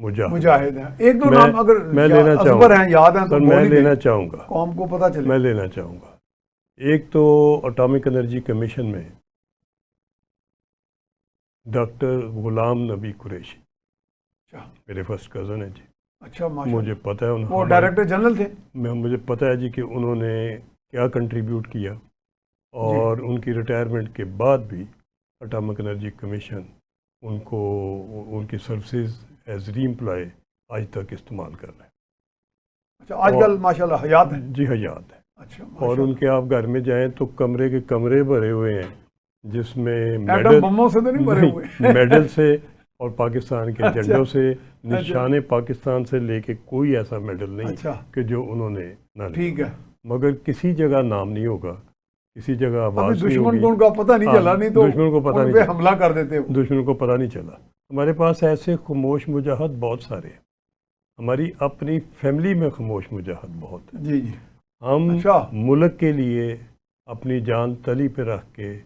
مجاہد ہیں. ایک دو میں نام اگر لینا چاہوں اصغر ہیں یاد ہیں تو سر بول میں ہی دیں، لینا چاہوں گا قوم کو پتہ چلے. میں لینا چاہوں گا. ایک تو اٹامک انرجی کمیشن میں ڈاکٹر غلام نبی قریشی اچھا میرے فرسٹ کزن ہیں جی. اچھا ماشاء مجھے اللہ، پتہ ہے وہ ڈائریکٹر جنرل تھے. مجھے پتہ ہے جی کہ انہوں نے کیا کنٹریبیوٹ کیا، اور ان کی ریٹائرمنٹ کے بعد بھی اٹامک انرجی کمیشن ان کو ان کی سروسز ایز ری امپلائی آج تک استعمال کر رہے ہیں. اچھا آج کل ماشاء اللہ حیات ہیں. جی حیات ہے. اچھا اور ان کے آپ گھر میں جائیں تو کمرے کے کمرے بھرے ہوئے ہیں جس میں ایٹم بموں سے تو نہیں بھرے ہوئے. میڈل سے اور پاکستان کے اچھا، جھنڈوں سے، اچھا نشان پاکستان سے لے کے کوئی ایسا میڈل نہیں اچھا کہ جو انہوں نے نہ لیا. ٹھیک ہے. مگر کسی جگہ نام نہیں ہوگا، کسی جگہ ابھی آواز نہیں دشمن ہوگی. کو ان کا پتہ نہیں چلا، نہیں تو دشمن کو پتہ ان نہیں پہ چلا، حملہ کر دیتے وہ. دشمن کو پتہ نہیں چلا. ہمارے پاس ایسے خاموش مجاہد بہت سارے ہیں، ہماری اپنی فیملی میں خاموش مجاہد بہت ہے. جی جی. ہم اچھا ملک کے لیے اپنی جان تلی پہ رکھ کے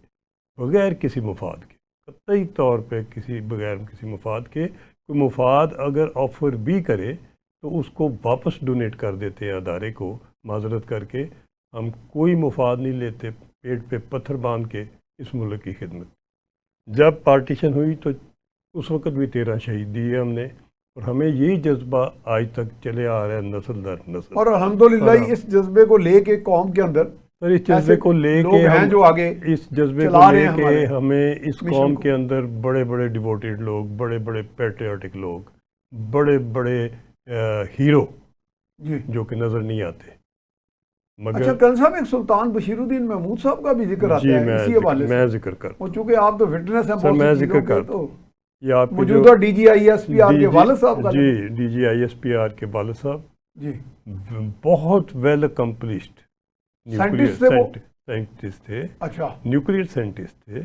بغیر کسی مفاد کے، قطعی طور پہ بغیر کسی مفاد کے، کوئی مفاد اگر آفر بھی کرے تو اس کو واپس ڈونیٹ کر دیتے ہیں ادارے کو، معذرت کر کے. ہم کوئی مفاد نہیں لیتے، پیٹ پہ پتھر باندھ کے اس ملک کی خدمت. جب پارٹیشن ہوئی تو اس وقت بھی 13 شہید دیے ہم نے، اور ہمیں یہی جذبہ آج تک چلے آ رہا ہے نسل در نسل. اور الحمدللہ اس جذبے کو لے کے قوم کے اندر سر اس جذبے کو لے لوگ کے ہیں جو آگے اس جذبے کو چلا رہے لے ہیں کے ہمارے ہمیں اس مشن قوم کو. کے اندر بڑے بڑے ڈیووٹیڈ لوگ، بڑے بڑے پیٹریاٹک لوگ، بڑے بڑے ہیرو جی. جو کہ نظر نہیں آتے. اچھا مگر کرن صاحب ایک سلطان بشیر الدین محمود صاحب کا بھی ذکر جی آتا ہے اسی حوالے سے. میں ذکر کرتا وہ چونکہ آپ تو فٹنس ہیں سر، بہت میں سی ذکر چیزوں کے، کرتا تو یہ آپ کے جو موجودہ D G I S P R کے والد صاحب کا. جی D G I S P R کے والد صاحب جی بہت ویل اکمپلشڈ نیوکلیئر سائنٹسٹ تھے وہ. سائنٹسٹ تھے، اچھا نیوکلیئر سائنٹسٹ تھے،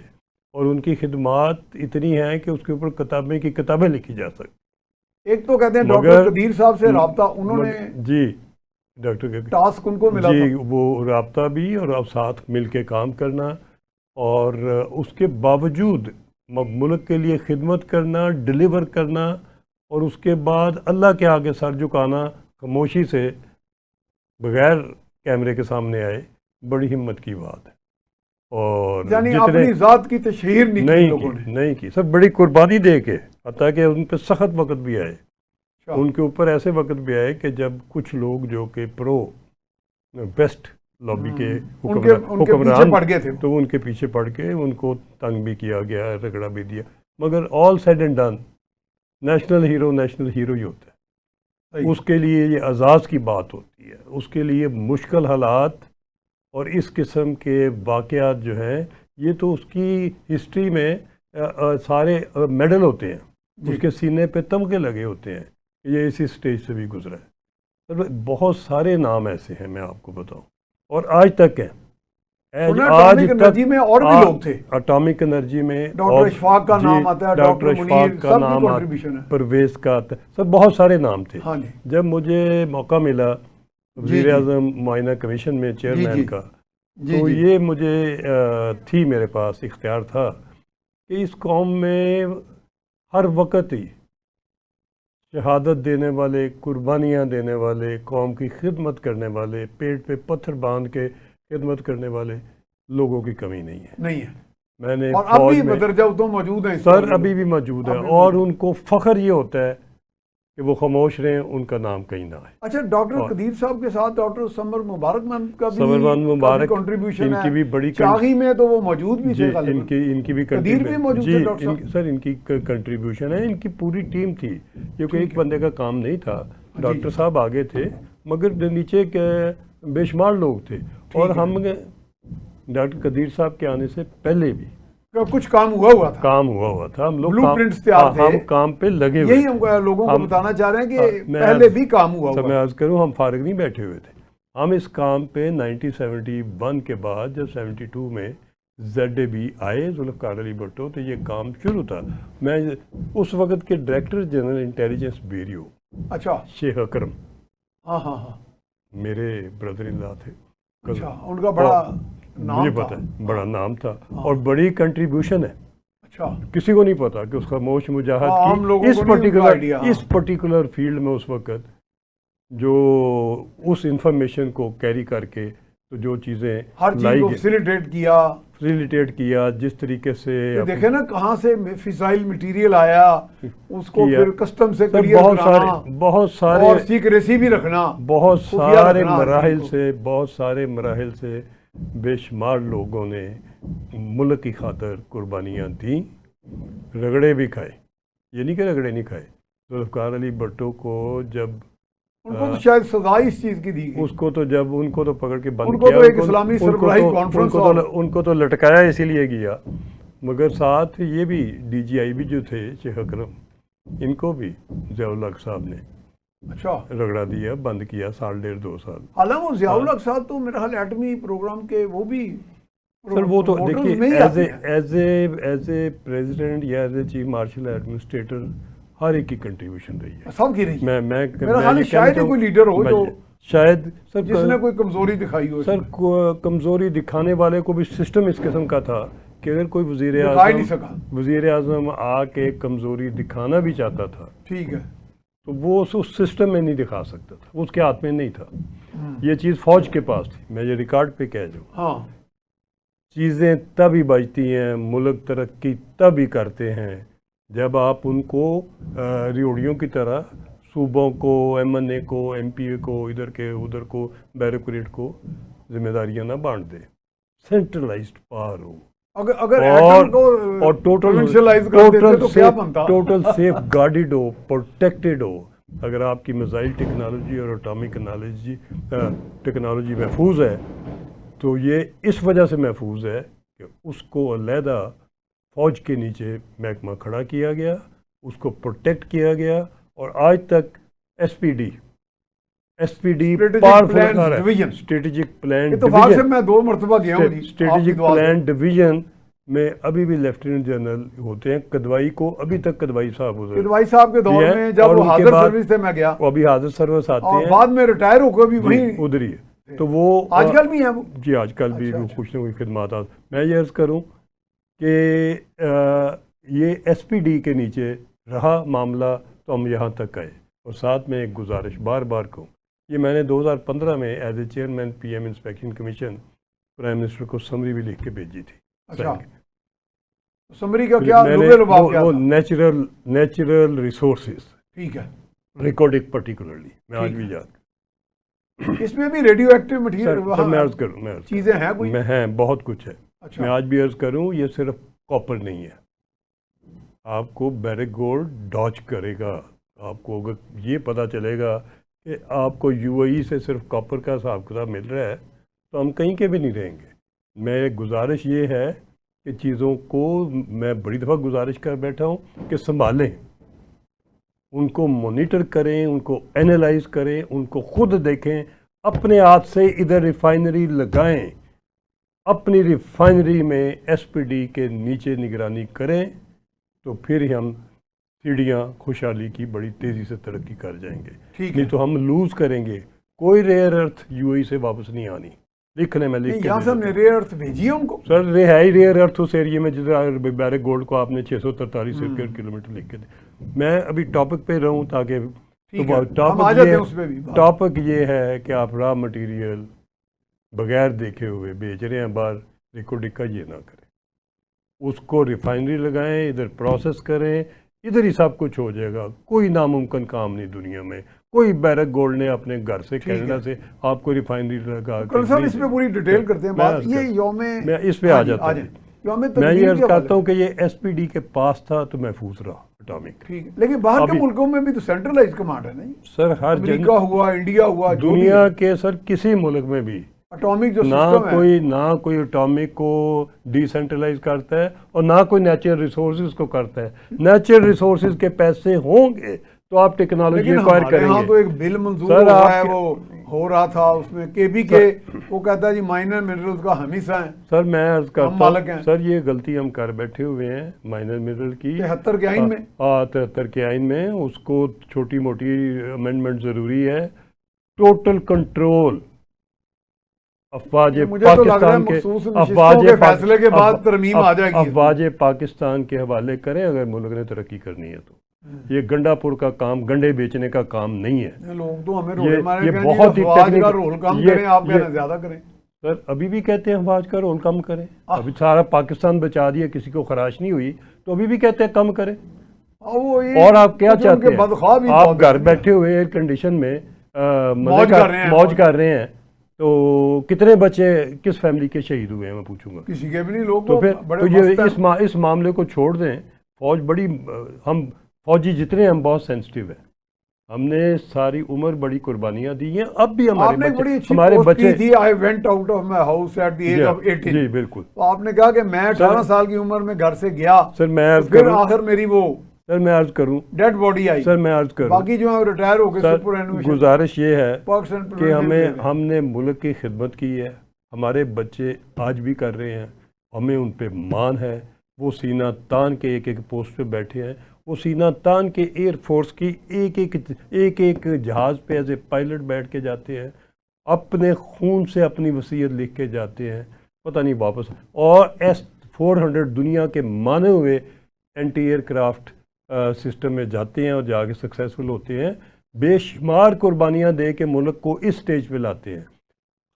اور ان کی خدمات اتنی ہیں کہ اس کے اوپر کتابیں لکھی جا سکتی. ایک تو کہتے ہیں مگر ڈاکٹر قدیر صاحب سے رابطہ انہوں نے جی ڈاکٹر ٹاسک ان کو ملا جی تھا. وہ رابطہ بھی اور اب ساتھ مل کے کام کرنا، اور اس کے باوجود ملک کے لیے خدمت کرنا، ڈیلیور کرنا، اور اس کے بعد اللہ کے آگے سر جھکانا خاموشی سے، بغیر کیمرے کے سامنے آئے. بڑی ہمت کی بات ہے. اور یعنی جتنے اپنی ذات کی تشہیر نہیں کی لوگوں نے. نہیں کی سر، بڑی قربانی دے کے، حتیٰ کہ ان پہ سخت وقت بھی آئے. اچھا. ان کے اوپر ایسے وقت بھی آئے کہ جب کچھ لوگ جو کہ پرو ویسٹ لابی کے ان کے پیچھے حکمران پڑ گئے تھے. تو ان کے پیچھے پڑ کے ان کو تنگ بھی کیا گیا، رگڑا بھی دیا. مگر all said and done, national hero ہی ہوتا ہے. اس کے لیے یہ اعزاز کی بات ہوتی ہے. اس کے لیے مشکل حالات اور اس قسم کے واقعات جو ہیں، یہ تو اس کی ہسٹری میں سارے میڈل ہوتے ہیں. اس کے سینے پہ تمغے لگے ہوتے ہیں. یہ اسی سٹیج سے بھی گزرا ہے. بہت سارے نام ایسے ہیں میں آپ کو بتاؤں، اور آج تک ہیں. اٹامک انرجی میں اور بھی لوگ تھے. اٹامک انرجی میں ڈاکٹر اشفاق کا نام آتا ہے، ڈاکٹر ڈاکٹر منیر، اشفاق کا سب کی نام کنٹریبیوشن ہے. پرویز کا آتا ہے. سب بہت سارے نام تھے. ہاں جی. جب مجھے موقع ملا وزیر اعظم معائنہ کمیشن میں چیئرمین کا، تو یہ مجھے تھی میرے پاس اختیار تھا کہ اس قوم میں ہر وقت ہی شہادت دینے والے، قربانیاں دینے والے، قوم کی خدمت کرنے والے، پیٹ پہ پتھر باندھ کے خدمت کرنے والے لوگوں کی کمی نہیں ہے. نہیں ہے. میں نے اور اب بھی فوج میں بدرجہ تو موجود ہیں سر، ابھی بھی موجود ہے، اور ان کو فخر یہ ہوتا ہے کہ وہ خاموش رہیں، ان کا نام کہیں نہ آئے. اچھا ڈاکٹر قدیر صاحب کے ساتھ ڈاکٹر سمر مبارک مند کا بھی مبارک کنٹریبیوشن ہے. ان کی بھی بڑی چاغی میں تو وہ موجود بھی تھے. ان کی بھی قدیر بھی موجود تھے ڈاکٹر صاحب. سر ان کی کنٹریبیوشن ہے. ان کی پوری ٹیم تھی. یہ کوئی ایک بندے کا کام نہیں تھا. ڈاکٹر صاحب آگے تھے، مگر نیچے بے شمار لوگ تھے. اور ہم ڈاکٹر قدیر صاحب کے آنے سے پہلے بھی کچھ کام ہوا تھا. ہم لوگ بلو پرنٹس تیار تھے، ہم کام پہ لگے ہوئے. یہی ہم لوگوں کو بتانا چاہ رہے ہیں کہ پہلے بھی کام ہوا. میں عرض کروں، ہم فارغ نہیں بیٹھے ہوئے تھے. ہم اس کام پہ 1971 کے بعد جب 72 میں ZAB آئے، ذوالفقار علی بھٹو، تو یہ کام شروع تھا. میں اس وقت کے ڈائریکٹر جنرل انٹیلیجنس بیوروے، اچھا، شیخ اکرم، ہاں میرے بردر ان لا تھے. اچھا، ان کا بڑا نام مجھے پتا ہے، بڑا نام تھا اور بڑی کنٹریبیوشن ہے. اچھا کسی کو نہیں پتا کہ اس خاموش مجاہد عام کی لوگوں کو نہیں آئیڈیا، اس پرٹیکولر فیلڈ میں اس وقت جو اس انفارمیشن کو کیری کر کے تو جو چیزیں ہر چیز لائی کو گئی فیسیلیٹیٹ کیا جس طریقے سے دیکھیں نا کہاں سے فیسائل مٹیریل آیا، اس کو کیا پھر کسٹم سے سر کلیئر کرانا بہت سارے اور سیکریسی بھی رکھنا، بہت خفیہ سارے رکھنا ہر چیز کو۔ بہت سارے مراحل سے بے شمار لوگوں نے ملک کی خاطر قربانیاں دیں، رگڑے بھی کھائے، یہ نہیں کہ رگڑے نہیں کھائے۔ ذوالفقار علی بھٹو کو جب ان کو تو شاید سزا اس چیز کی دی گئی، اس کو تو جب ان کو تو پکڑ کے بند ان کو کیا، تو ایک اسلامی سربراہی کانفرنس ان کو تو لٹکایا اسی لیے گیا، مگر ساتھ یہ بھی ڈی جی آئی بھی جو تھے شیخ اکرم، ان کو بھی ضیاء الحق صاحب نے اچھا رگڑا دیا، بند کیا 1.5 2 سال۔ حالانکہ وہ ضیاء الحق صاحب تو میرا خیال ایٹمی پروگرام کے وہ بھی سر وہ تو promoters دیکھیے میں ہی آتے ہیں۔ ایز اے پریزیڈنٹ یا as a chief marshal administrator ہر ایک کی کنٹریبیوشن رہی ہے۔ سب کی رہی ہے، میں میرا خیال ہے شاید ہی کوئی لیڈر ہو جو شاید سر جس نے کوئی کمزوری دکھائی ہو، سر کمزوری دکھانے والے کو بھی سسٹم اس قسم کا تھا کہ اگر کوئی دکھا ہی نہیں سکا، وزیر اعظم آ کے کمزوری دکھانا بھی چاہتا تھا ٹھیک ہے، تو وہ اس سسٹم میں نہیں دکھا سکتا تھا، اس کے ہاتھ میں نہیں تھا، یہ چیز فوج کے پاس تھی۔ میں یہ ریکارڈ پہ کہہ دوں، ہاں چیزیں تب ہی بچتی ہیں، ملک ترقی تب ہی کرتے ہیں جب آپ ان کو ریوڑیوں کی طرح صوبوں کو، ایم این اے کو، ایم پی اے کو، ادھر کے ادھر کو، بیوروکریٹ کو ذمہ داریاں نہ بانٹ دیں، سینٹرلائزڈ پاور ہو اگر ایٹم کو اور پروونشلائز کر دیتے تو کیا بنتا؟ ٹوٹل سیف گارڈڈ ہو، پروٹیکٹڈ ہو۔ اگر آپ کی میزائل ٹیکنالوجی اور اٹامک ٹیکنالوجی محفوظ ہے تو یہ اس وجہ سے محفوظ ہے کہ اس کو علیحدہ فوج کے نیچے محکمہ کھڑا کیا گیا، اس کو پروٹیکٹ کیا گیا، اور آج تک S P D strategic plan اتفاق سے میں 2 مرتبہ گیا ہوں، اسٹریٹجک پلان ڈویژن میں ابھی بھی لیفٹیننٹ جنرل ہوتے ہیں کدوائی کو، ابھی تک کدوائی صاحب ہوتے ہیں، کدوائی صاحب کے دور میں جب وہ حاضر سروس تھے میں گیا، وہ ابھی حاضر سروس آتے ہیں، بعد میں ریٹائر ہو کے بھی وہیں ادھر ہی ہے، تو وہ آج کل بھی ہیں وہ، جی آج کل بھی کچھ نہ کچھ خدمات میں یہ عرض کروں کہ یہ ایس پی ڈی کے نیچے رہا معاملہ تو ہم یہاں تک آئے۔ اور ساتھ میں ایک گزارش بار بار کو، یہ میں نے 2015 میں as a chairman P M inspection commission prime minister کو سمری بھی لکھ کے بھیجی تھی۔ اچھا سمری کا کیا لباب کیا وہ تھا؟ نیچرل ریسورسز، ٹھیک ہے، ریکارڈنگ پرٹیکولرلی میں آج بھی یاد، اس میں بھی ریڈیو ایکٹیو مٹیریل میں عرض کروں چیزیں ہیں کوئی؟ میں ہیں بہت کچھ ہے، میں آج بھی عرض کروں یہ صرف کاپر نہیں ہے، آپ کو بیرک گولڈ ڈاج کرے گا، آپ کو اگر یہ پتہ چلے گا کہ آپ کو یو اے ای سے صرف کاپر کا حساب کتاب مل رہا ہے تو ہم کہیں کے بھی نہیں رہیں گے۔ میں گزارش یہ ہے کہ چیزوں کو میں بڑی دفعہ گزارش کر بیٹھا ہوں کہ سنبھالیں، ان کو مانیٹر کریں، ان کو اینالائز کریں، ان کو خود دیکھیں، اپنے ہاتھ سے ادھر ریفائنری لگائیں، اپنی ریفائنری میں ایس پی ڈی کے نیچے نگرانی کریں، تو پھر ہی ہم سیڑھیاں خوشحالی کی بڑی تیزی سے ترقی کر جائیں گے، نہیں تو ہم لوز کریں گے۔ کوئی ریئر ارتھ یو اے ای سے واپس نہیں آنی، لکھ لیں، میں لکھ کے یہاں سے ہم نے ریئر ارتھ بھیجی ہے ان کو، سر رہائی ریئر ارتھ اس ایریے میں جدھر بیرک گولڈ کو آپ نے 643 اسکوائر کلومیٹر لکھ کے دے۔ میں ابھی ٹاپک پہ رہوں تاکہ ٹاپک یہ ہے کہ آپ را مٹیریل بغیر دیکھے ہوئے بیچ رہے ہیں باہر، ریکارڈنگ کا یہ نہ کریں، اس کو ریفائنری لگائیں، ادھر پروسیس کریں، ادھر ہی سب کچھ ہو جائے گا۔ کوئی ناممکن کام نہیں دنیا میں، کوئی بیرک گولڈ نے اپنے گھر سے کینیڈا سے آپ کو ریفائنری لگا کے، اس پہ پوری ڈیٹیل کرتے ہیں بات، یہ یوم میں اس پہ آ جاتا ہوں، میں یہ عرض کرتا ہوں کہ یہ ایس پی ڈی کے پاس تھا تو محفوظ رہا اٹامک، لیکن باہر کے ملکوں میں بھی تو سینٹرلائز کمانڈ ہے نہیں سر، ہر امریکہ ہوا، انڈیا ہوا، دنیا کے سر کسی ملک میں بھی اٹامک جو سسٹم ہے نہ کوئی اٹامک کو ڈی سینٹرلائز کرتا ہے اور نہ کوئی نیچرل ریسورسز کو کرتا ہے۔ نیچرل ریسورسز کے پیسے ہوں گے تو آپ ٹیکنالوجی ایکوائر کریں گے۔ ہاں تو ایک بل منظور ہوا ہے، وہ ہو رہا تھا اس میں کے بی کے، وہ کہتا ہے جی مائنر منرلز کا ہم حصہ ہیں، سر میں عرض کرتا ہوں سر یہ غلطی ہم کر بیٹھے ہوئے ہیں مائنر منرل کی 73 کے آئین میں، 73 کے آئین میں، اس کو چھوٹی موٹی امینڈمنٹ ضروری ہے۔ ٹوٹل کنٹرول افواج مجھے تو لگ رہا ہے پاکستان کے مخصوص نشستوں کے فیصلے کے بعد ترمیم آ جائے گی. افواج پاکستان کے حوالے کریں اگر ملک نے ترقی کرنی ہے تو. یہ گنڈا پور کا کام گنڈے بیچنے کا کام نہیں ہے. لوگ تو ہمیں رولے مارے یہ کہیں بہت ہی افواج کا رول کم کریں, آپ کہنا زیادہ کریں. سر ابھی بھی کہتے ہیں افواج کا رول کم کریں. ابھی سارا پاکستان بچا دیا, کسی کو خراش نہیں ہوئی, تو ابھی بھی کہتے ہیں کم کریں. اور آپ کیا چاہتے ہیں؟ آپ گھر بیٹھے ہوئے ایئر کنڈیشن میں موج کر رہے ہیں, تو کتنے بچے کس فیملی کے شہید ہوئے ہیں میں پوچھوں گا. کسی کے بھی نہیں. لوگ تو پھر تو یہ اس معاملے کو چھوڑ دیں. فوج بڑی, ہم فوجی جتنے ہیں ہم بہت سینسٹیو ہیں. ہم نے ساری عمر بڑی قربانیاں دی ہیں. اب بھی ہمارے بچے تھی I went out of my house at the age of 18. جی بالکل. آپ نے کہا کہ میں 18 سال کی عمر میں گھر سے گیا, سر میں پھر آخر میری وہ سر میں عرض کروں ڈیڈ باڈی آئی. سر میں عرض کروں باقی جو ہے ریٹائر ہو گئے. سر گزارش یہ ہے کہ ہم نے ملک کی خدمت کی ہے. ہمارے بچے آج بھی کر رہے ہیں, ہمیں ان پہ مان ہے. وہ سینہ تان کے ایک ایک پوسٹ پہ بیٹھے ہیں. وہ سینہ تان کے ایئر فورس کی ایک جہاز پہ ایز اے پائلٹ بیٹھ کے جاتے ہیں. اپنے خون سے اپنی وصیت لکھ کے جاتے ہیں, پتہ نہیں واپس. اور S-400 دنیا کے مانے ہوئے اینٹی ایئر کرافٹ سسٹم میں جاتے ہیں اور جا کے سکسیسفل ہوتے ہیں. بے شمار قربانیاں دے کے ملک کو اس سٹیج پہ لاتے ہیں.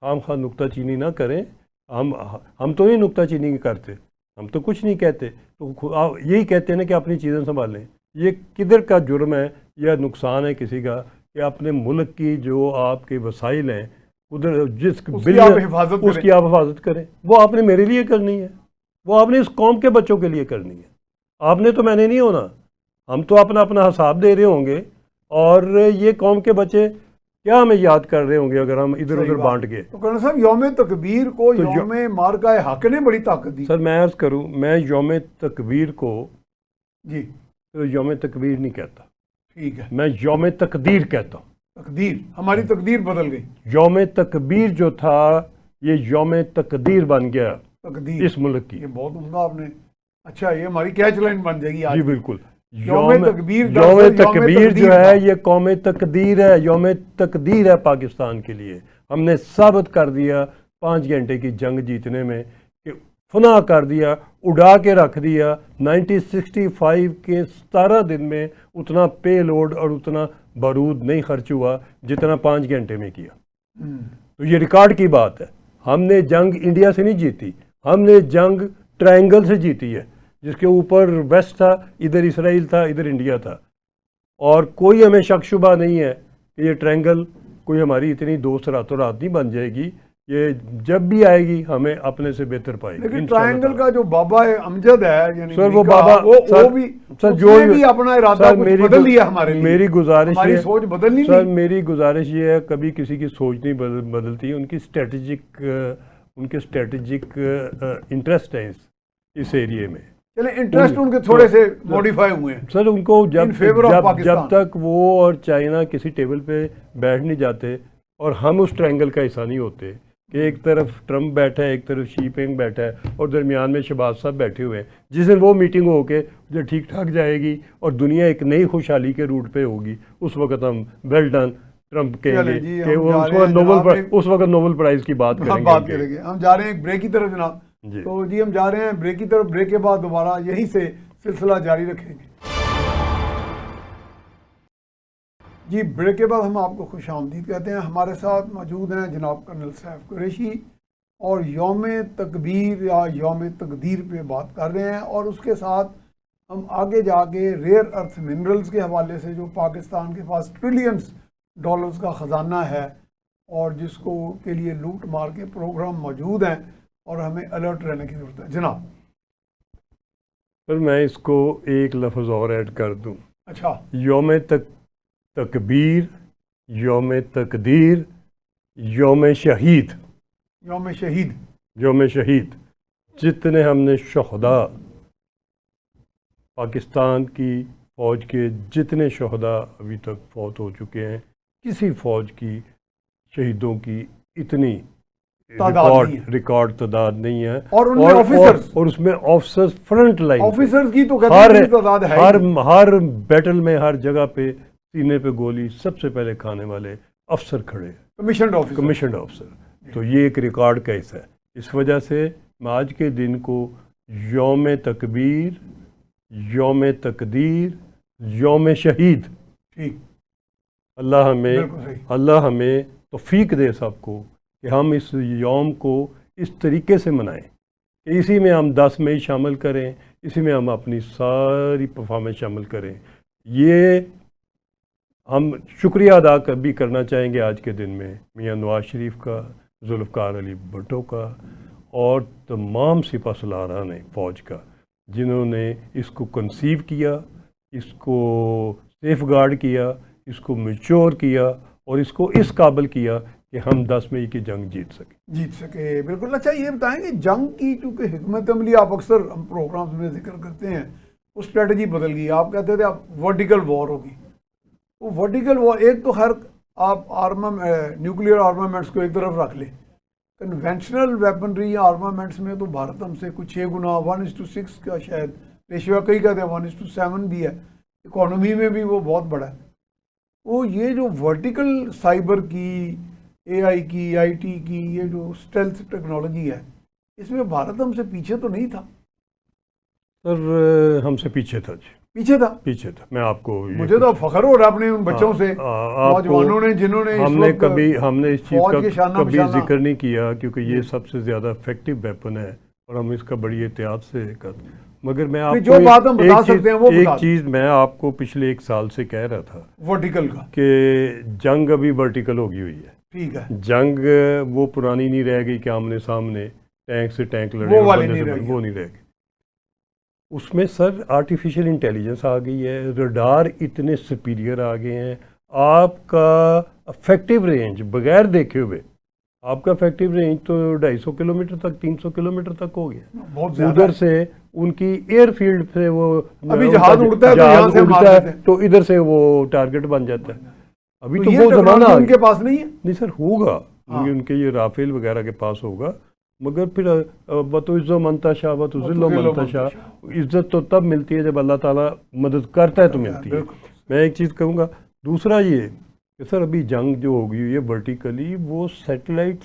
خام خواہ نکتہ چینی نہ کریں. ہم تو نہیں نکتہ چینی کرتے, ہم تو کچھ نہیں کہتے. تو یہی کہتے ہیں نا کہ اپنی چیزیں سنبھالیں. یہ کدھر کا جرم ہے یا نقصان ہے کسی کا کہ اپنے ملک کی جو آپ کے وسائل ہیں ادھر جس اس کی آپ حفاظت کریں. وہ آپ نے میرے لیے کرنی ہے, وہ آپ نے اس قوم کے بچوں کے لیے کرنی ہے. آپ نے تو میں نے نہیں ہونا. ہم تو اپنا حساب دے رہے ہوں گے, اور یہ قوم کے بچے کیا ہمیں یاد کر رہے ہوں گے اگر ہم ادھر ادھر بانٹ گئے. تو کرنا صاحب یوم تکبیر کو یوم مارکہ حق نے بڑی طاقت دی. سر میں عرض کروں, میں یوم تکبیر کو جی یوم تکبیر نہیں کہتا. ٹھیک ہے, میں یوم تقدیر کہتا ہوں. تقدیر, ہماری تقدیر بدل گئی. یوم تکبیر جو تھا یہ یوم تقدیر بن گیا تقدیر اس ملک کی. یہ بہت عمدہ آپ نے, اچھا یہ ہماری کیچ لائن بن جائے گی آج. جی بالکل. یوم تکبیر جو ہے یہ قوم تقدیر ہے. یوم تقدیر ہے پاکستان کے لیے. ہم نے ثابت کر دیا 5 گھنٹے کی جنگ جیتنے میں کہ فنا کر دیا, اڑا کے رکھ دیا. 1965 کے 17 دن میں اتنا پے لوڈ اور اتنا بارود نہیں خرچ ہوا جتنا 5 گھنٹے میں کیا. تو یہ ریکارڈ کی بات ہے. ہم نے جنگ انڈیا سے نہیں جیتی, ہم نے جنگ ٹرائنگل سے جیتی ہے, جس کے اوپر ویسٹ تھا, ادھر اسرائیل تھا, ادھر انڈیا تھا. اور کوئی ہمیں شک شبہ نہیں ہے کہ یہ ٹرائنگل کوئی ہماری اتنی دوست راتوں رات نہیں بن جائے گی. یہ جب بھی آئے گی ہمیں اپنے سے بہتر پائے گی. لیکن ٹرائنگل کا جو بابا امجد ہے یعنی سر وہ بابا وہ بھی اپنا ارادہ بدل لیا ہمارے لیے. میری گزارش ہماری سوچ بدلنی سر میری گزارش یہ ہے کبھی کسی کی سوچ نہیں بدلتی. ان کے اسٹریٹجک انٹرسٹ ہیں اس ایریے میں. چلیں انٹرسٹ ان کے تھوڑے سے موڈیفائی ہوئے ہیں سر. ان کو جب تک وہ اور چائنا کسی ٹیبل پہ بیٹھ نہیں جاتے اور ہم اس ٹرائنگل کا حصہ نہیں ہوتے کہ ایک طرف ٹرمپ بیٹھا ہے, ایک طرف شی پینگ بیٹھا ہے, اور درمیان میں شہباز صاحب بیٹھے ہوئے ہیں. جس دن وہ میٹنگ ہو کے جو ٹھیک ٹھاک جائے گی اور دنیا ایک نئی خوشحالی کے روٹ پہ ہوگی, اس وقت ہم ویل ڈن ٹرمپ کہیں گے کہ اس وقت نوبل پرائز کی بات کریں گے. ہم جا رہے ہیں ایک بریک کی طرف جناب. تو جی ہم جا رہے ہیں بریک کی طرف. بریک کے بعد دوبارہ یہیں سے سلسلہ جاری رکھیں گے. جی بریک کے بعد ہم آپ کو خوش آمدید کہتے ہیں. ہمارے ساتھ موجود ہیں جناب کرنل سیف قریشی, اور یوم تکبیر یا یوم تقدیر پہ بات کر رہے ہیں. اور اس کے ساتھ ہم آگے جا کے ریئر ارتھ منرلز کے حوالے سے جو پاکستان کے پاس ٹریلینز ڈالرز کا خزانہ ہے اور جس کو کے لیے لوٹ مار کے پروگرام موجود ہیں, اور ہمیں الرٹ رہنے کی ضرورت ہے. جناب سر میں اس کو ایک لفظ اور ایڈ کر دوں. اچھا. یوم تکبیر, یوم تقدیر, یوم شہید. یوم شہید, یوم شہید. جتنے ہم نے شہداء پاکستان کی فوج کے جتنے شہداء ابھی تک فوت ہو چکے ہیں, کسی فوج کی شہیدوں کی اتنی ریکارڈ تعداد نہیں ہے. اور اس میں آفیسرز فرنٹ لائن آفیسرز کی تو تعداد ہے. ہر بیٹل میں ہر جگہ پہ سینے پہ گولی سب سے پہلے کھانے والے افسر کھڑے, کمیشنڈ آفیسر. تو یہ ایک ریکارڈ کا حصہ ہے. اس وجہ سے میں آج کے دن کو یوم تکبیر، یوم تقدیر، یوم شہید، ٹھیک، اللہ ہمیں توفیق دے سب کو کہ ہم اس یوم کو اس طریقے سے منائیں کہ اسی میں ہم 10 مئی شامل کریں، اسی میں ہم اپنی ساری پرفارمنس شامل کریں. یہ ہم شکریہ ادا بھی کرنا چاہیں گے آج کے دن میں میاں نواز شریف کا، ذوالفقار علی بھٹو کا اور تمام سپہ سالاران فوج کا، جنہوں نے اس کو کنسیو کیا، اس کو سیف گارڈ کیا، اس کو میچور کیا اور اس کو اس قابل کیا کہ ہم 10 مئی کی جنگ جیت سکے. بالکل. اچھا یہ بتائیں کہ جنگ کی چونکہ حکمت عملی آپ اکثر ہم پروگرامز میں ذکر کرتے ہیں، وہ اسٹریٹجی بدل گئی. آپ کہتے تھے آپ ورٹیکل وار ہوگی. وہ ورٹیکل وار ایک تو خیر آپ نیوکلیئر آرمامنٹس کو ایک طرف رکھ لیں، کنونشنل ویپنری یا آرمامنٹس میں تو بھارت ہم سے کچھ 6 گنا 1:6 کا شاید ریشیو، کئی کہتے ہیں 1:7 بھی ہے. اکانومی میں بھی وہ بہت بڑا ہے. وہ یہ جو ورٹیکل سائبر کی، اے آئی کی، آئی ٹی کی، یہ جو اسٹیلتھ ٹیکنالوجی ہے، اس میں بھارت ہم سے پیچھے تو نہیں تھا؟ سر ہم سے پیچھے تھا جی، پیچھے تھا. میں آپ کو مجھے تو فخر ہو رہا ہے اپنے ان بچوں سے، نوجوانوں نے جنہوں نے ہم نے اس چیز کا کبھی ذکر نہیں کیا کیونکہ یہ سب سے زیادہ افیکٹو ویپن ہے اور ہم اس کا بڑی احتیاط سے کرتے ہیں. مگر میں آپ جو بات ہم بتا سکتے ہیں وہ ایک چیز میں آپ کو پچھلے 1 سال سے کہہ رہا تھا ورٹیکل کا، کہ جنگ ابھی ورٹیکل ہوگی ہوئی ہے. ٹھیک ہے، جنگ وہ پرانی نہیں رہ گئی کہ آمنے سامنے ٹینک سے ٹینک لڑے، وہ نہیں رہ گئی. اس میں سر آرٹیفیشل انٹیلیجنس آ گئی ہے، ریڈار اتنے سپیریئر آ گئے ہیں. آپ کا افیکٹو رینج بغیر دیکھے ہوئے، آپ کا افیکٹو رینج تو 250 کلومیٹر تک، 300 کلومیٹر تک ہو گیا. ادھر سے ان کی ایئر فیلڈ سے وہ ابھی جہاز اڑتا ہے تو ادھر سے وہ ٹارگٹ بن جاتا ہے. ابھی تو وہ زمانہ ان کے پاس نہیں ہے. نہیں سر ہوگا، ان کے یہ رافیل وغیرہ کے پاس ہوگا، مگر پھر وَتُعِزُّ مَن تَشَاءُ وَتُذِلُّ مَن تَشَاءُ. عزت تو تب ملتی ہے جب اللہ تعالیٰ مدد کرتا ہے تو ملتی ہے. میں ایک چیز کہوں گا. دوسرا یہ کہ سر ابھی جنگ جو ہوگی یہ ورٹیکلی وہ سیٹلائٹ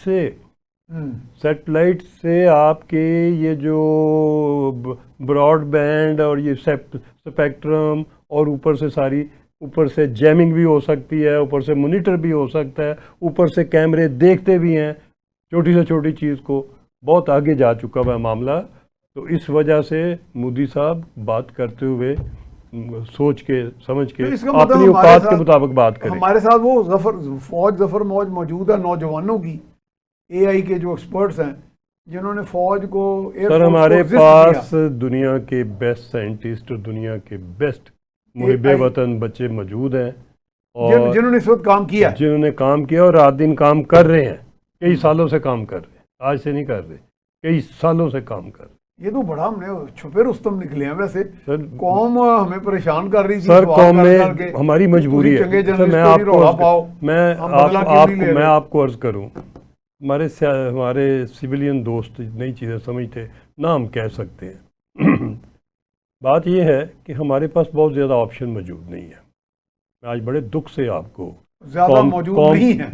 سے آپ کے یہ جو براڈ بینڈ اور یہ سپیکٹرم اور اوپر سے جیمنگ بھی ہو سکتی ہے، اوپر سے مونیٹر بھی ہو سکتا ہے، اوپر سے کیمرے دیکھتے بھی ہیں چھوٹی سے چھوٹی چیز کو. بہت آگے جا چکا ہوا معاملہ. تو اس وجہ سے مودی صاحب بات کرتے ہوئے سوچ کے سمجھ کے اپنی اوقات کے مطابق بات کریں. ہمارے ساتھ وہ ظفر موج موجود ہے نوجوانوں کی، اے آئی کے جو ایکسپرٹس ہیں جنہوں نے فوج کو سر ہمارے پاس دنیا کے بیسٹ سائنٹسٹ اور دنیا کے بیسٹ محب وطن بچے موجود ہیں اور جنہوں نے اس وقت کام کیا اور رات دن کام کر رہے ہیں. کئی سالوں سے کام کر رہے ہیں، آج سے نہیں کر رہے، کئی سالوں سے کام کر رہے. یہ تو بڑا ہم نے چھپے رستم نکلے ہیں. ویسے قوم ہمیں پریشان کر رہی تھی سر، قوم میں ہماری مجبوری ہے. میں آپ کو عرض کروں، ہمارے سویلین دوست نئی چیزیں سمجھتے نہ ہم کہہ سکتے ہیں. بات یہ ہے کہ ہمارے پاس بہت زیادہ آپشن موجود نہیں ہے. میں آج بڑے دکھ سے آپ کو زیادہ موجود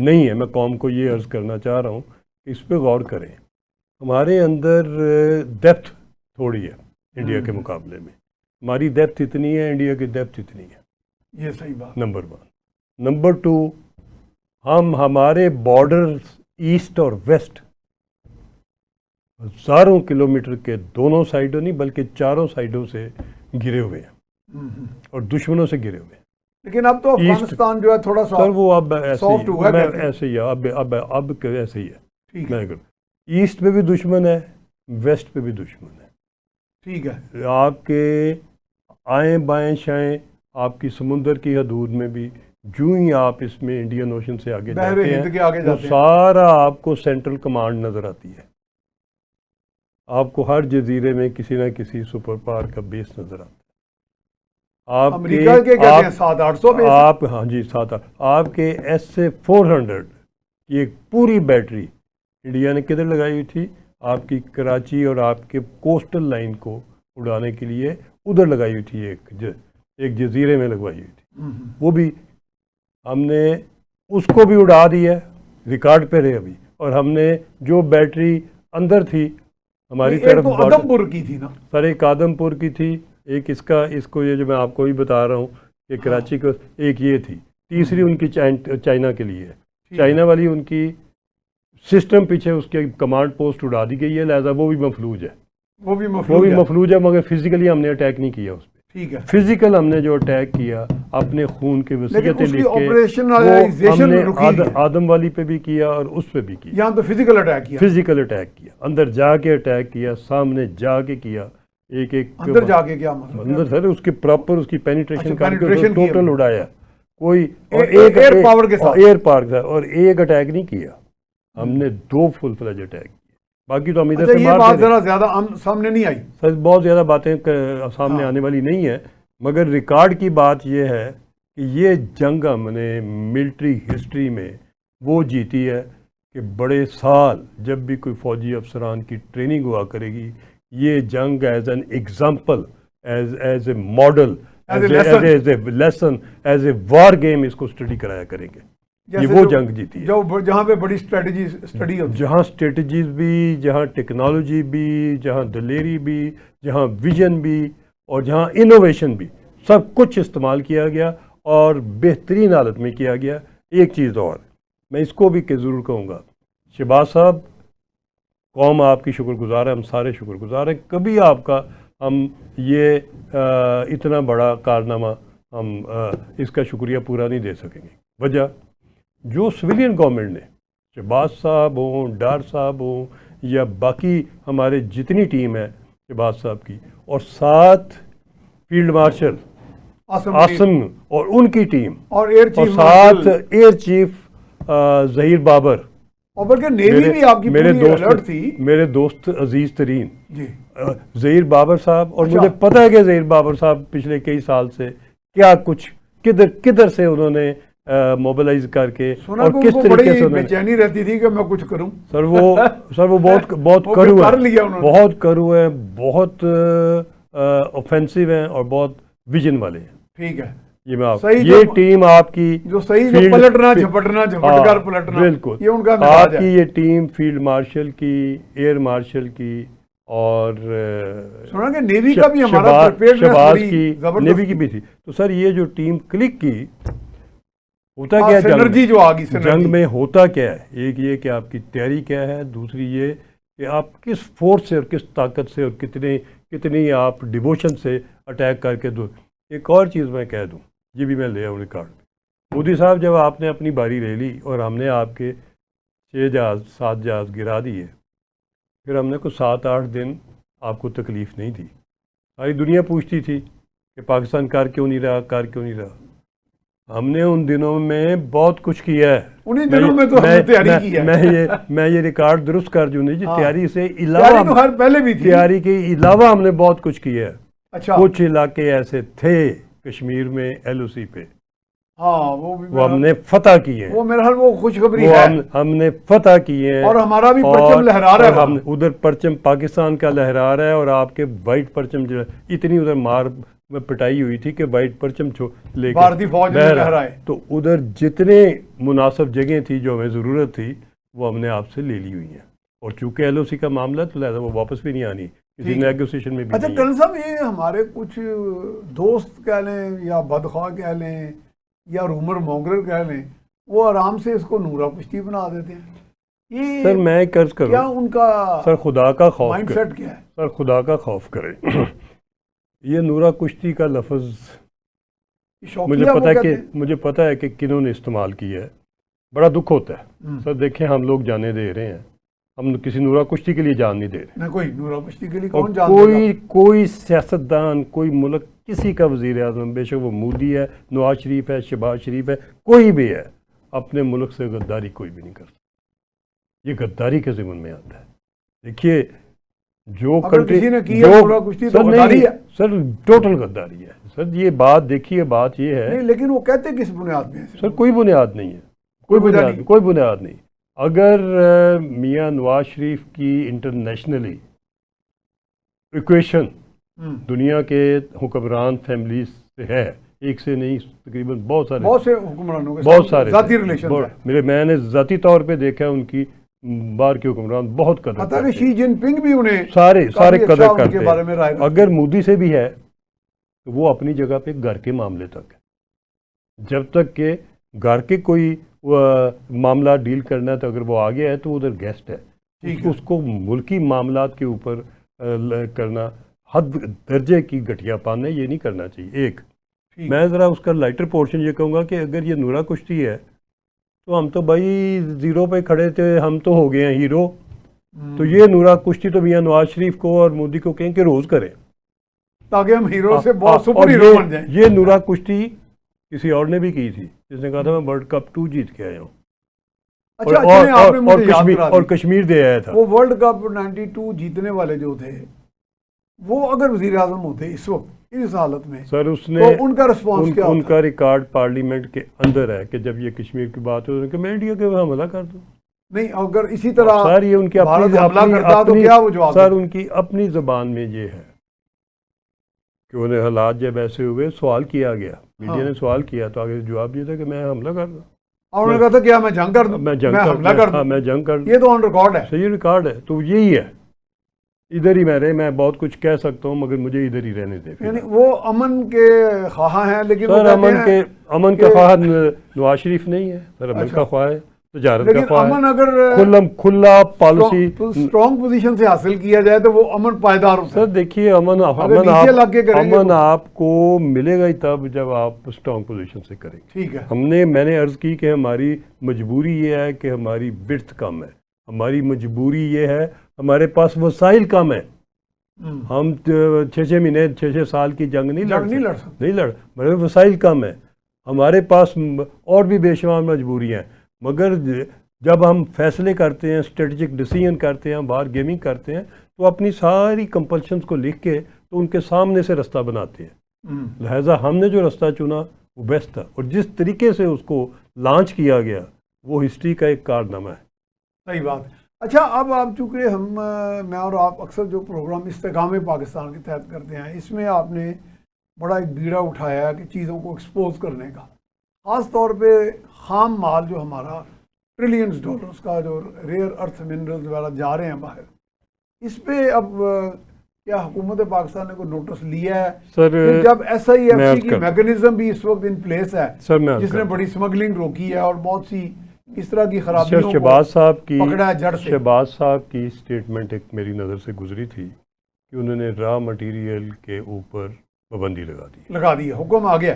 نہیں ہے میں قوم کو یہ عرض کرنا چاہ رہا ہوں کہ اس پہ غور کریں. ہمارے اندر ڈیپتھ تھوڑی ہے انڈیا کے مقابلے میں. ہماری ڈیپتھ اتنی ہے، انڈیا کی ڈیپتھ اتنی ہے. یہ صحیح بات. نمبر 1. نمبر 2، ہمارے بارڈر ایسٹ اور ویسٹ ہزاروں کلومیٹر کے دونوں سائڈوں نہیں بلکہ چاروں سائڈوں سے گرے ہوئے ہیں اور دشمنوں سے گرے ہوئے ہیں. لیکن اب تو افغانستان جو ہے تھوڑا سا سر وہ اب سافٹ ہوا ہے، ایسے ہی ہے. اب ایسے ہی ہے. ایسٹ پہ بھی دشمن ہے، ویسٹ پہ بھی دشمن ہے. ٹھیک ہے. آپ کے آئیں بائیں شائیں آپ کی سمندر کی حدود میں بھی جو ہی آپ اس میں انڈین اوشن سے آگے جاتے ہیں وہ سارا آپ کو سینٹرل کمانڈ نظر آتی ہے. آپ کو ہر جزیرے میں کسی نہ کسی سپر پاور کا بیس نظر آتا ہے. امریکہ کے کہتے ہیں 700-800 بیس. ہاں جی 700. آپ کے SA-400 کی ایک پوری بیٹری انڈیا نے کدھر لگائی ہوئی تھی؟ آپ کی کراچی اور آپ کے کوسٹل لائن کو اڑانے کے لیے ادھر لگائی ہوئی تھی. ایک جزیرے میں لگوائی ہوئی تھی. وہ بھی ہم نے اس کو بھی اڑا دیا، ریکارڈ پہ رہے ابھی. اور ہم نے جو بیٹری اندر تھی ہماری ایک طرف تو آدم پور کی تھی نا سر، ایک آدم پور کی تھی، ایک اس کو یہ جو میں آپ کو بھی بتا رہا ہوں کہ کراچی کو، ایک یہ تھی، تیسری ان کی چائنا کے لیے ہے، چائنا والی ان کی سسٹم پیچھے اس کے کمانڈ پوسٹ اڑا دی گئی ہے، لہذا وہ بھی مفلوج ہے، وہ بھی مفلوج ہے، مگر فزیکلی ہم نے اٹیک نہیں کیا اس پہ. ٹھیک ہے، فزیکل ہم نے جو اٹیک کیا اپنے خون کے وصیتیں لکھ کے، آپریشنائزیشن وہ ہم نے آدم والی پہ بھی کیا اور اس پہ بھی کیا. یہاں تو فزیکل اٹیک کیا، اندر جا کے اٹیک کیا، سامنے جا کے کیا، ایک اندر جا کے کیا مطلب اندر سر اس کی پراپر اس کی پینیٹریشن کر کے penetration کی ٹوٹل اڑایا، کوئی ایئر پاور کے ساتھ، ایئر پارک تھا، اور ایک اٹیک نہیں کیا، ہم نے 2 فل فلیج اٹیک کیے. باقی تو ہم ادھر سے یہ بات ذرا زیادہ سامنے نہیں آئی سر، بہت زیادہ باتیں سامنے آنے والی نہیں ہیں، مگر ریکارڈ کی بات یہ ہے کہ یہ جنگ ہم نے ملٹری ہسٹری میں وہ جیتی ہے کہ بڑے سال جب بھی کوئی فوجی افسران کی ٹریننگ ہوا کرے گی، یہ جنگ as an example, as a model, as a lesson, as a war game اس کو اسٹڈی کرایا کریں گے. یہ وہ جنگ جیتی ہے جہاں پہ بڑی اسٹڈی ہوتی، جہاں اسٹریٹجیز بھی، جہاں ٹیکنالوجی بھی، جہاں دلیری بھی، جہاں ویژن بھی، اور جہاں انوویشن بھی، سب کچھ استعمال کیا گیا اور بہترین حالت میں کیا گیا. ایک چیز اور میں اس کو بھی کہ ضرور کہوں گا، شہباز صاحب، قوم آپ کی شکر گزار ہے، ہم سارے شکر گزار ہیں، کبھی آپ کا ہم یہ اتنا بڑا کارنامہ ہم اس کا شکریہ پورا نہیں دے سکیں گے. وجہ جو سویلین گورنمنٹ نے، شہباز صاحب ہوں، ڈار صاحب ہوں، یا باقی ہمارے جتنی ٹیم ہے شہباز صاحب کی، اور 7 فیلڈ مارشل آسم اور ان کی ٹیم، اور ایئر اور chief 7 air chief Zaheer Babar, اور بلکہ نیوی بھی آپ کی میرے پوری الرٹ تھی. میرے دوست عزیز ترین جی، ظہیر بابر صاحب، اور اچھا، مجھے پتہ ہے کہ ظہیر بابر صاحب پچھلے کئی سال سے کیا کچھ کدھر سے انہوں نے موبلائز کر کے اور کس طریقے سے بے چینی رہتی تھی کہ میں کچھ کروں. سر وہ بہت کرو ہے، بہت کرو ہے، بہت اوفینسو ہیں اور بہت ویژن والے ہیں. ٹھیک ہے، یہ ٹیم آپ کی جو صحیح جو پلٹنا جھپٹنا جھپٹ کر پلٹنا، بالکل یہ ان کا آپ کی یہ ٹیم فیلڈ مارشل کی، ایئر مارشل کی، اور سنا کہ نیوی کا بھی ہمارا شہباز کی، نیوی کی بھی تھی. تو سر یہ جو ٹیم کلک کی، ہوتا کیا سینرجی جو آ گئی جنگ میں ہوتا کیا ہے، ایک یہ کہ آپ کی تیاری کیا ہے، دوسری یہ کہ آپ کس فورس سے اور کس طاقت سے اور کتنی آپ ڈیووشن سے اٹیک کر کے دو. ایک اور چیز میں کہہ دوں، یہ بھی میں لے آؤں ریکارڈ. مودی صاحب جب آپ نے اپنی باری لے لی اور ہم نے آپ کے 7 جہاز گرا دیے، پھر ہم نے کوئی 7-8 دن آپ کو تکلیف نہیں دی. ساری دنیا پوچھتی تھی کہ پاکستان کر کیوں نہیں رہا. ہم نے ان دنوں میں بہت کچھ کیا ہے. انہی دنوں میں تو ہم نے تیاری کی ہے. میں یہ ریکارڈ درست کر دوں جی، تیاری سے علاوہ پہلے بھی تھی، تیاری کے علاوہ ہم نے بہت کچھ کیا ہے. اچھا، کچھ علاقے ایسے تھے کشمیر میں LOC پہ، وہ ہم نے فتح کیے ہیں. وہ میرا حال وہ خوشخبری ہے، ہم نے فتح کیے ہیں، اور ہمارا بھی پرچم لہرا رہا ہے. ادھر پرچم پاکستان کا لہرا رہا ہے، اور آپ کے وائٹ پرچم جو اتنی ادھر مار میں پٹائی ہوئی تھی کہ وائٹ پرچم لے کے بھارتی فوج میں لہرائے. تو ادھر جتنے مناسب جگہیں تھی جو ہمیں ضرورت تھی وہ ہم نے آپ سے لے لی ہوئی ہیں. اور چونکہ LOC کا معاملہ تو لہذا وہ واپس بھی نہیں آنی، کسی نیگوسیشن میں بھی. اچھا کرن صاحب، یہ ہمارے کچھ دوست کہہ لیں یا بدخواہ کہہ لیں یا رومر مونگرر کہہ لیں، وہ آرام سے اس کو نورا کشتی بنا دیتے ہیں. یہ سر میں قرض کروں، کیا ان کا سر خدا کا خوف مائنڈ سیٹ کیا ہے؟ سر خدا کا خوف کرے. یہ نورا کشتی کا لفظ مجھے پتہ ہے کہ کنہوں نے استعمال کیا ہے. بڑا دکھ ہوتا ہے سر. دیکھیں ہم لوگ جانے دے رہے ہیں، ہم کسی نورا کشتی کے لیے جان نہیں دے رہے. کوئی نورا کشتی کے لیے کون جان دے گا؟ کوئی سیاستدان، کوئی ملک، کسی کا وزیر اعظم، بے شک وہ مودی ہے، نواز شریف ہے، شہباز شریف ہے، کوئی بھی ہے، اپنے ملک سے غداری کوئی بھی نہیں کرتا. یہ غداری کے ضمن میں آتا ہے. دیکھیے جو کنٹری نے کی ہے سر، ٹوٹل غداری ہے سر. یہ بات دیکھیے، بات یہ ہے، لیکن وہ کہتے کس بنیاد میں سر؟ کوئی بنیاد نہیں ہے، کوئی بنیاد نہیں. اگر میاں نواز شریف کی انٹرنیشنلی ایکویشن دنیا کے حکمران فیملیز سے ہے، ایک سے نہیں، تقریباً بہت سارے حکمرانوں کے ذاتی ریلیشن، میں نے ذاتی طور پہ دیکھا ان کی باہر کے حکمران بہت قدر حتیٰ کہ کرتے شی ہیں، جن پنگ بھی انہیں سارے کافی اچھا قدر ان کے کرتے بارے میں رائے ہیں. رکھتے اگر مودی سے بھی ہے تو وہ اپنی جگہ پہ گھر کے معاملے تک ہے. جب تک کہ گھر کے کوئی معاملہ ڈیل کرنا ہے تو اگر وہ آ گیا ہے تو ادھر گیسٹ ہے. ٹھیک ہے. اس کو ملکی معاملات کے اوپر کرنا حد درجے کی گھٹیا پان ہے، یہ نہیں کرنا چاہیے. ایک ٹھیک میں ذرا اس کا لائٹر پورشن یہ کہوں گا کہ اگر یہ نورا کشتی ہے تو ہم تو بھائی زیرو پہ کھڑے تھے، ہم تو ہو گئے ہیں ہیرو. تو یہ نورا کشتی تو میاں نواز شریف کو اور مودی کو کہیں کہ روز کریں تاکہ ہم ہیرو سے بہت اور سپر ہیرو بن جائیں. یہ نورا کشتی کسی اور نے بھی کی تھی، جس نے کہا تھا میں ورلڈ کپ 2 جیت کے آیا ہوں اچھا چلیں آپ نے مجھے یاد کرا اور دی. کشمیر دے آیا تھا. وہ ورلڈ کپ 92 جیتنے والے جو تھے وہ اگر وزیر اعظم ہوتے اس وقت اس حالت میں سر اس نے تو ان کا رسپانس کیا ان ہوتا؟ کا ریکارڈ پارلیمنٹ کے اندر ہے کہ جب یہ کشمیر کی بات ہو کہ میں انڈیا کے حملہ کر دوں. نہیں اگر اسی طرح سر یہ ان کی بھارت حملہ کرتا تو کیا وہ جواب سر دیتے؟ ان کی اپنی زبان میں یہ ہے کہ انہیں حالات جب ایسے ہوئے سوال کیا گیا، میڈیا نے سوال کیا تو آگے جواب یہ تھا کہ میں حملہ کر دوں. اور انہوں نے کہا تھا کیا میں جنگ کر دوں، میں حملہ کر دوں. میں جنگ کر دوں. یہ تو آن ریکارڈ ہے. صحیح ریکارڈ ہے. تو یہی ہے، ادھر ہی میں رہے، میں بہت کچھ کہہ سکتا ہوں مگر مجھے ادھر ہی رہنے دے. یعنی وہ امن کے خواہاں ہیں لیکن وہ سر کہتے ہیں امن کا خواہ نواز شریف نہیں ہے سر، امن کا خواہ ہے، تجارت کا لیکن خواہ امن ہے. اگر کھلا پالیسی اسٹرانگ پوزیشن سے حاصل کیا جائے تو وہ امن پائیدار ہوتا سر. ہے. دیکھیے نیچے لگ کے کریں گے امن آپ کو ملے گا ہی تب جب آپ اسٹرانگ پوزیشن سے کریں گے. ٹھیک ہے. میں نے عرض کی کہ ہماری مجبوری یہ ہے کہ ہماری برتھ کم ہے، ہماری مجبوری یہ ہے ہمارے پاس وسائل کم ہیں. ہم 6 مہینے 6 سال کی جنگ نہیں لڑ سکتے، ہمارے وسائل کم ہیں، ہمارے پاس اور بھی بے شمار مجبوریاں ہیں. مگر جب ہم فیصلے کرتے ہیں، اسٹریٹجک ڈیسیژن کرتے ہیں، باہر گیمنگ کرتے ہیں تو اپنی ساری کمپلشنز کو لکھ کے تو ان کے سامنے سے رستہ بناتے ہیں. لہٰذا ہم نے جو رستہ چنا وہ بیسٹ تھا، اور جس طریقے سے اس کو لانچ کیا گیا وہ ہسٹری کا ایک کارنامہ ہے. صحیح بات ہے. اچھا اب آپ چونکہ میں اور آپ اکثر جو پروگرام استحکام پاکستان کے تحت کرتے ہیں اس میں آپ نے بڑا ایک بیڑا اٹھایا ہے کہ چیزوں کو ایکسپوز کرنے کا، خاص طور پہ خام مال جو ہمارا ٹریلینز ڈالرز کا جو ریئر ارتھ منرلز وغیرہ جا رہے ہیں باہر، اس پہ اب کیا حکومت پاکستان نے کوئی نوٹس لیا ہے؟ سر جب SIFC کی میکنزم بھی اس وقت ان پلیس ہے جس نے بڑی اسمگلنگ روکی ہے اور بہت سی اس طرح کی خرابیوں کو پکڑا ہے جڑ سے. شہباز صاحب کی سٹیٹمنٹ ایک میری نظر سے گزری تھی کہ انہوں نے را مٹیریل کے اوپر پابندی لگا دی. حکم آ گیا.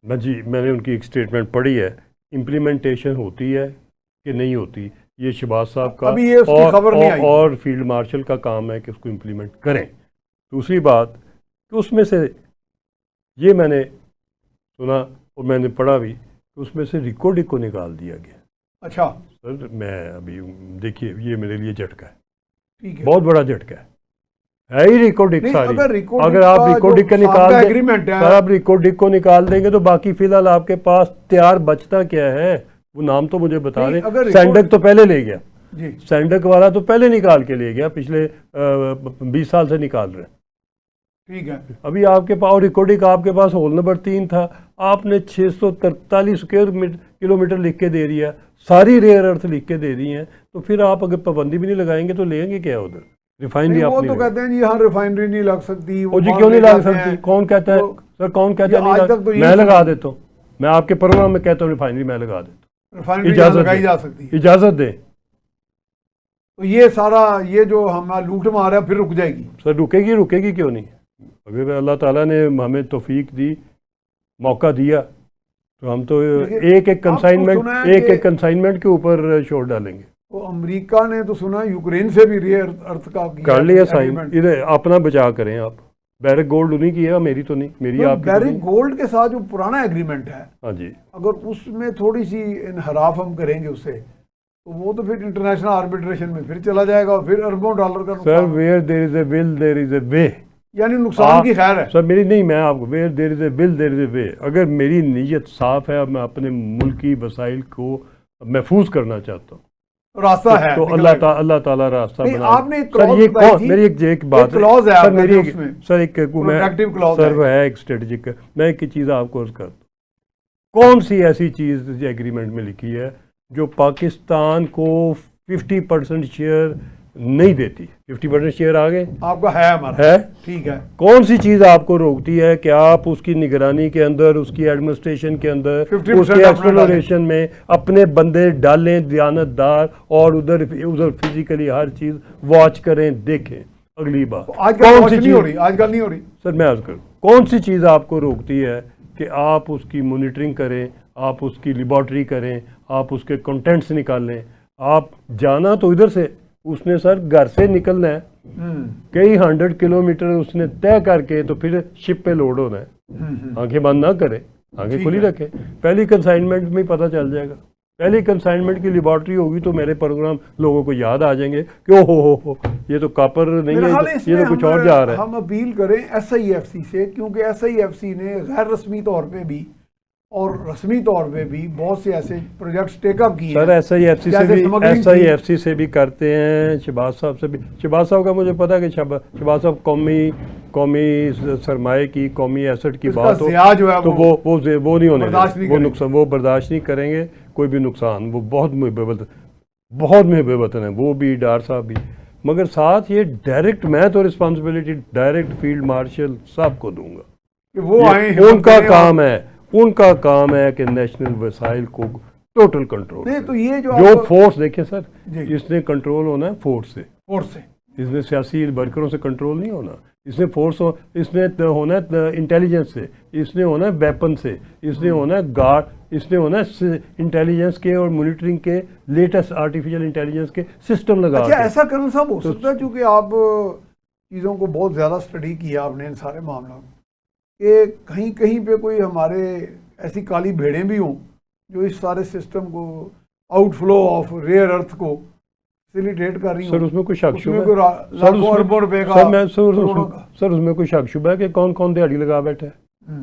میں نے ان کی ایک سٹیٹمنٹ پڑھی ہے. امپلیمنٹیشن ہوتی ہے کہ نہیں ہوتی یہ شہباز صاحب کا ابھی یہ اس کی خبر نہیں آئی اور فیلڈ مارشل کا کام ہے کہ اس کو امپلیمنٹ کریں. دوسری بات کہ اس میں سے یہ میں نے سنا اور میں نے پڑھا بھی کہ اس میں سے ریکارڈنگ کو نکال دیا گیا. اچھا سر میں ابھی دیکھیے یہ میرے لیے جھٹکا ہے، ٹھیک ہے، بہت بڑا جھٹکا ہے ہی ریکارڈنگ ساری. اگر آپ ریکارڈنگ کا نکال دیں، سر آپ ریکارڈنگ کو نکال دیں گے تو باقی فی الحال آپ کے پاس تیار بچتا کیا ہے؟ وہ نام تو مجھے بتا دیں. سینڈک تو پہلے لے گیا، سینڈک والا تو پہلے نکال کے لے گیا، پچھلے 20 سال سے نکال رہے ہیں. ٹھیک ہے. ابھی آپ کے پاس ریکارڈنگ آپ کے پاس ہول نمبر 3 تھا، آپ نے 643 اسکوائر کلومیٹر لکھ کے دے دیا، ساری ریئر ارتھ لکھ کے دے دی ہیں. تو پھر آپ اگر پابندی بھی نہیں لگائیں گے تو لیں گے کیا ادھر؟ ریفائنری آپ وہ تو کہتے ہیں جی یہاں ریفائنری نہیں لگ سکتی. وہ جی کیوں نہیں لگ سکتی؟ کون کہتا ہے سر؟ کون کہتا ہے؟ میں لگا دیتا ہوں. میں آپ کے پروگرام میں کہتا ہوں ریفائنری میں لگا دیتا ہوں. اجازت لگائی جا سکتی ہے، اجازت دیں. تو یہ سارا یہ جو ہمارا لوٹ مار ہے پھر رک جائے گی. سر رکے گی کیوں نہیں؟ اگر اللہ تعالیٰ نے ہمیں توفیق دی، موقع دیا تو ہم تو ایک کنسائنمنٹ کے اوپر شور ڈالیں گے. وہ امریکہ نے تو سنا یوکرین سے بھی ریئر ارتھ کا کر لیا سائن. ادھر اپنا بچا کریں آپ. بیرک گولڈ انہیں کیا، میری تو نہیں، میری آپ کی. بیرک گولڈ کے ساتھ جو پرانا ایگریمنٹ ہے، ہاں جی، اگر اس میں تھوڑی سی انحراف ہم کریں گے اسے تو وہ تو پھر انٹرنیشنل آربیٹریشن میں پھر چلا جائے گا، پھر اربوں ڈالر کا سر. ویئر دیر از اے ول دیر از اے وے. یعنی نقصان کی خیر ہے سر. میری نہیں، میں آپ کو ویئر دیر از اے ول دیر از اے وے. اگر میری نیت صاف ہے اور میں اپنے ملکی وسائل کو محفوظ کرنا چاہتا ہوں، راستہ ہے تو اللہ تعالیٰ راستہ بنا. آپ نے میری ایک بات سر ہے ایک اسٹریٹجک. میں ایک چیز آپ کو عرض کرتا ہوں، کون سی ایسی چیز ایگریمنٹ میں لکھی ہے جو پاکستان کو 50% شیئر نہیں دیتی. 50% شیئر آگے آپ کا ہے ہمارا ہے. ٹھیک ہے. کون سی چیز آپ کو روکتی ہے کہ آپ اس کی نگرانی کے اندر، اس کی ایڈمنسٹریشن کے اندر، 50% اس کے ایکسپلوریشن میں اپنے بندے ڈالیں دیانت دار، اور ادھر فزیکلی ہر چیز واچ کریں، دیکھیں. اگلی بات آج کل نہیں ہو رہی، آج کل نہیں ہو رہی. سر میں عرض کروں، کون سی چیز آپ کو روکتی ہے کہ آپ اس کی مانیٹرنگ کریں، آپ اس کی لیبارٹری کریں، آپ اس کے کنٹینٹس نکالیں. آپ جانا تو ادھر سے، اس نے سر گھر سے نکلنا ہے، کئی 100 کلومیٹر اس نے طے کر کے تو پھر شپ پہ لوڈ ہونا ہے. آنکھیں بند نہ کرے، آنکھیں کھلی رکھے. پہلی کنسائنمنٹ میں پتہ چل جائے گا. پہلی کنسائنمنٹ کی لیبارٹری ہوگی تو میرے پروگرام لوگوں کو یاد آ جائیں گے کہ او ہو یہ تو کاپر نہیں ہے، یہ تو کچھ اور جا رہا ہے. ہم اپیل کریں ایس آئی ایف سی سے، کیونکہ ایس آئی ایف سی نے غیر رسمی طور پہ بھی اور رسمی طور پہ بھی بہت سے ایسے پروجیکٹس ٹیک اپ کیے ہیں. سر ایس آئی ایف سی سے بھی کرتے ہیں، شہباز صاحب سے بھی. شہباز صاحب کا مجھے پتا کہ شہباز صاحب قومی سرمایہ کی، قومی ایسٹ کی بات ہو تو وہ نہیں ہونے دیں، وہ برداشت نہیں کریں گے کوئی بھی نقصان. وہ بہت محب وطن ہیں وہ بھی، ڈار صاحب بھی. مگر ساتھ یہ ڈائریکٹ میں تو رسپانسبلٹی ڈائریکٹ فیلڈ مارشل صاحب کو دوں گا. ان کا کام ہے کہ نیشنل وسائل کو ٹوٹل کنٹرول. تو یہ جو فورس دیکھیں سر، اس نے کنٹرول ہونا ہے فورس سے. اس نے سیاسی ورکروں سے کنٹرول نہیں ہونا. اس نے اس نے ہونا ہے انٹیلیجنس سے، اس نے ہونا ہے ویپن سے، اس نے ہونا ہے گارڈ، اس نے ہونا ہے انٹیلیجنس کے اور مانیٹرنگ کے لیٹسٹ آرٹیفیشل انٹیلیجنس کے سسٹم لگا. اچھا ایسا کرنا صاحب ہو سکتا ہے، چونکہ آپ چیزوں کو بہت زیادہ اسٹڈی کیا آپ نے ان سارے معاملات، کہ کہیں پہ کوئی ہمارے ایسی کالی بھیڑیں بھی ہوں جو اس سارے سسٹم کو، آؤٹ فلو آف ریئر ارتھ کو فیسیلیٹیٹ کر رہی ہوں. سر اس میں کوئی شک شبہ ہے؟ سر اس میں کوئی شک شبہ ہے کہ کون دیہڑی لگا بیٹھا ہے؟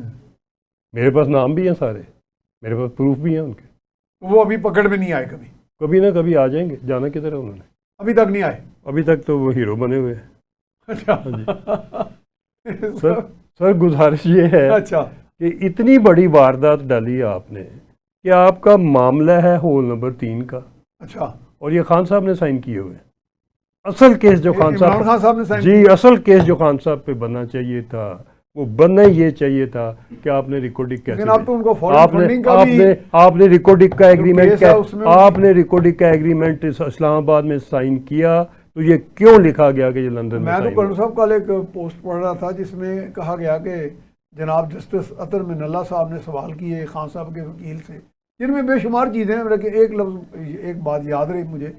میرے پاس نام بھی ہیں سارے، میرے پاس پروف بھی ہیں ان کے. وہ ابھی پکڑ میں نہیں آئے، کبھی نہ کبھی آ جائیں گے. جانا کدھر ہے انہوں نے؟ ابھی تک نہیں آئے. ابھی تک تو وہ ہیرو بنے ہوئے ہیں. اچھا سر گزارش یہ ہے کہ اتنی بڑی واردات ڈالی ہے آپ نے کہ آپ کا معاملہ ہے ہول نمبر 3 کا. اچھا. اور یہ خان صاحب نے سائن کیے ہوئے. اصل کیس جو خان صاحب نے سائن، جی اصل کیس جو خان صاحب پہ بننا چاہیے تھا وہ بننا یہ چاہیے تھا کہ آپ نے ریکارڈنگ کیسے، آپ نے ریکارڈنگ کا ایگریمنٹ، آپ نے ریکارڈنگ کا ایگریمنٹ اسلام آباد میں سائن کیا تو یہ کیوں لکھا گیا کہ یہ لندن میں؟ میں تو کرنل صاحب کل ایک پوسٹ پڑھ رہا تھا جس میں کہا گیا کہ جناب جسٹس عطر من اللہ صاحب نے سوال کیے خان صاحب کے وکیل سے، جن میں بے شمار چیزیں ہیں، لیکن ایک بات یاد رہی مجھے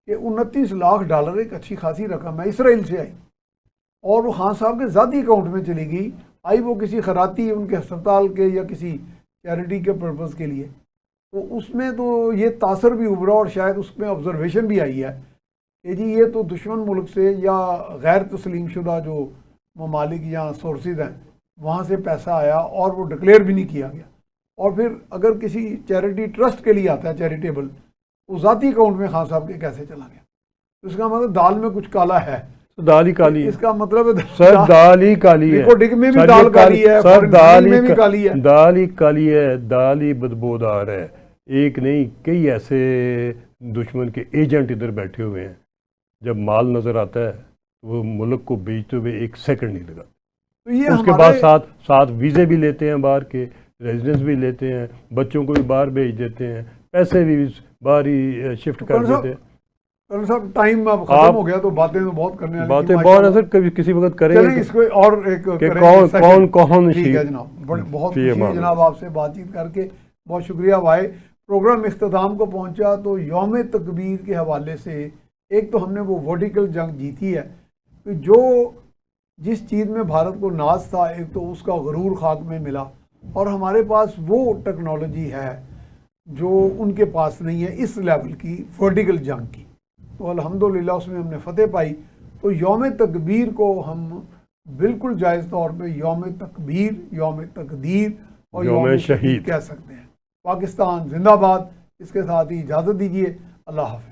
کہ 29 لاکھ ڈالر ایک اچھی خاصی رقم ہے، اسرائیل سے آئی اور وہ خان صاحب کے ذاتی اکاؤنٹ میں چلی گئی. آئی وہ کسی خیراتی ان کے ہسپتال کے یا کسی چیریٹی کے پرپز کے لیے. تو اس میں تو یہ تاثر بھی ابھرا اور شاید اس میں آبزرویشن بھی آئی ہے کہ جی یہ تو دشمن ملک سے یا غیر تسلیم شدہ جو ممالک یا سورسز ہیں وہاں سے پیسہ آیا اور وہ ڈکلیئر بھی نہیں کیا گیا. اور پھر اگر کسی چیریٹی ٹرسٹ کے لیے آتا ہے چیریٹیبل، وہ ذاتی اکاؤنٹ میں خان صاحب کے کیسے چلا گیا؟ تو اس کا مطلب دال میں کچھ کالا ہے. دال ہی کالی ہے. اس کا مطلب سر دال ہی کالی ہے، ریکارڈنگ میں بھی دال کالی ہے، سر دال میں بھی کالی ہے، دال ہی کالی ہے، دال ہی بدبودار ہے. ایک نہیں کئی ایسے دشمن کے ایجنٹ ادھر بیٹھے ہوئے ہیں، جب مال نظر آتا ہے وہ ملک کو بیچتے ہوئے ایک سیکنڈ نہیں لگا. اس کے بعد ساتھ ویزے بھی لیتے ہیں، باہر کے ریزیڈنس بھی لیتے ہیں، بچوں کو بھی باہر بھیج دیتے ہیں، پیسے بھی باہر ہی شفٹ کر دیتے ہیں. صاحب ٹائم اب ختم ہو گیا تو باتیں تو بہت کرنے والی باتیں بہت ہیں سر، کبھی کسی وقت کریں گے اس کو اور ایک کون. ٹھیک ہے جناب، بہت خوشی ہے جناب آپ سے بات چیت کر کے، بہت شکریہ بھائی. پروگرام اختتام کو پہنچا تو یوم تکبیر کے حوالے سے ایک تو ہم نے وہ ورٹیکل جنگ جیتی ہے، جو جس چیز میں بھارت کو ناز تھا ایک تو اس کا غرور خاک میں ملا، اور ہمارے پاس وہ ٹیکنالوجی ہے جو ان کے پاس نہیں ہے اس لیول کی ورٹیکل جنگ کی. تو الحمدللہ اس میں ہم نے فتح پائی. تو یوم تکبیر کو ہم بالکل جائز طور پہ یوم تکبیر، یوم تقدیر اور یوم شہید کہہ سکتے ہیں. پاکستان زندہ باد. اس کے ساتھ ہی اجازت دیجیے. اللہ حافظ.